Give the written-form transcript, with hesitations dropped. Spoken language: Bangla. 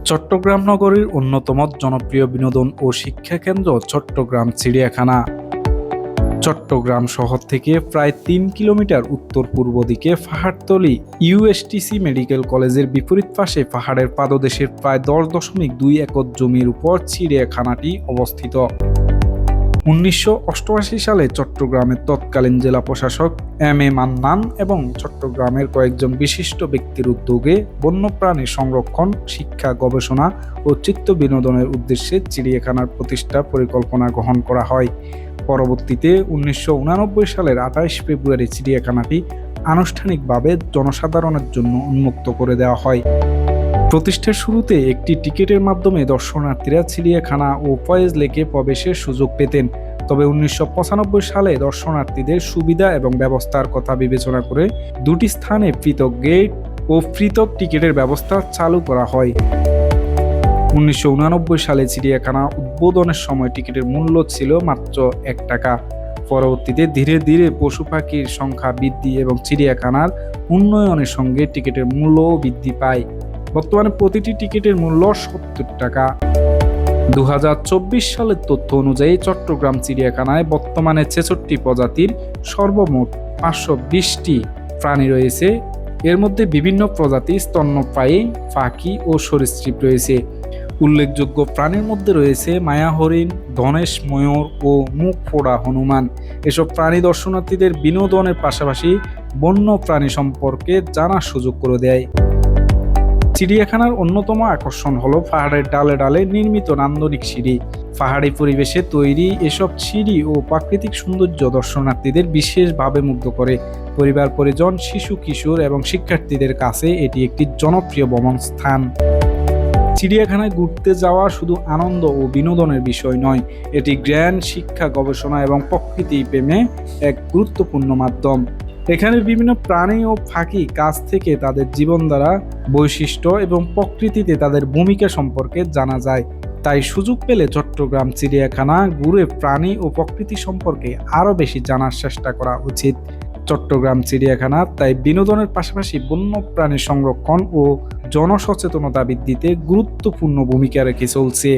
চট্টগ্রাম নগরীর অন্যতম জনপ্রিয় বিনোদন ও শিক্ষা কেন্দ্র চট্টগ্রাম চিড়িয়াখানা। চট্টগ্রাম শহর থেকে প্রায় ৩ কিলোমিটার উত্তর-পূর্ব দিকে পাহাড়তলী ইউএসটিসি মেডিকেল কলেজের বিপরীত পাশে পাহাড়ের পাদদেশের প্রায় ১০.২ একর জমির উপর চিড়িয়াখানাটি অবস্থিত। ১৯৮৮ সালে চট্টগ্রামের তৎকালীন জেলা প্রশাসক এম এ মান্নান এবং চট্টগ্রামের কয়েকজন বিশিষ্ট ব্যক্তির উদ্যোগে বন্যপ্রাণী সংরক্ষণ, শিক্ষা, গবেষণা ও চিত্ত বিনোদনের উদ্দেশ্যে চিড়িয়াখানার প্রতিষ্ঠা পরিকল্পনা গ্রহণ করা হয়। পরবর্তীতে ১৯৮৯ সালের ২৮ ফেব্রুয়ারি চিড়িয়াখানাটি আনুষ্ঠানিকভাবে জনসাধারণের জন্য উন্মুক্ত করে দেওয়া হয়। প্রতিষ্ঠার শুরুতে একটি টিকিটের মাধ্যমে দর্শনার্থীরা চিড়িয়াখানা ও ফয়েজ লেকে প্রবেশের সুযোগ পেতেন। তবে ১৯৯৫ সালে দর্শনার্থীদের সুবিধা এবং ব্যবস্থার কথা বিবেচনা করে দুটি স্থানে পৃথক গেট ও পৃথক টিকিটের ব্যবস্থা চালু করা হয়। ১৯৮৯ সালে চিড়িয়াখানা উদ্বোধনের সময় টিকিটের মূল্য ছিল মাত্র ১ টাকা। পরবর্তীতে ধীরে ধীরে পশু পাখির সংখ্যা বৃদ্ধি এবং চিড়িয়াখানার উন্নয়নের সঙ্গে টিকিটের মূল্যও বৃদ্ধি পায়। বর্তমানে প্রতিটি টিকিটের মূল্য ৭০ টাকা। ২০২৪ সালের তথ্য অনুযায়ী চট্টগ্রাম চিড়িয়াখানায় বর্তমানে ৬৬ প্রজাতির সর্বমোট ৫২০টি প্রাণী রয়েছে। এর মধ্যে বিভিন্ন প্রজাতির স্তন্যপায়ী পাখি ও সরীসৃপ রয়েছে। উল্লেখযোগ্য প্রাণীর মধ্যে রয়েছে মায়া হরিণ, ধনেশ ময়ূর ও মুখ ফোড়া হনুমান। এসব প্রাণী দর্শনার্থীদের বিনোদনের পাশাপাশি বন্য প্রাণী সম্পর্কে জানার সুযোগ করে দেয়। চিড়িয়াখানার অন্যতম আকর্ষণ হলো পাহাড়ের ডালে ডালে নির্মিত নান্দনিক সিঁড়ি। পাহাড়ি পরিবেশে তৈরি এসব সিঁড়ি ও প্রাকৃতিক সৌন্দর্য দর্শনার্থীদের বিশেষভাবে মুগ্ধ করে। পরিবার, পরিজন, শিশু, কিশোর এবং শিক্ষার্থীদের কাছে এটি একটি জনপ্রিয় ভ্রমণ স্থান। চিড়িয়াখানায় ঘুরতে যাওয়া শুধু আনন্দ ও বিনোদনের বিষয় নয়, এটি জ্ঞান, শিক্ষা, গবেষণা এবং প্রকৃতি প্রেমে এক গুরুত্বপূর্ণ মাধ্যম। এখানে বিভিন্ন প্রাণী ও পাখি কাছ থেকে তাদের জীবনধারা, বৈশিষ্ট্য এবং প্রকৃতিতে তাদের ভূমিকা সম্পর্কে জানা যায়। তাই সুযোগ পেলে চট্টগ্রাম চিড়িয়াখানা ঘুরে প্রাণী ও প্রকৃতি সম্পর্কে আরও বেশি জানার চেষ্টা করা উচিত। চট্টগ্রাম চিড়িয়াখানা তাই বিনোদনের পাশাপাশি বন্যপ্রাণী সংরক্ষণ ও জনসচেতনতা বৃদ্ধিতে গুরুত্বপূর্ণ ভূমিকা রেখে চলছে।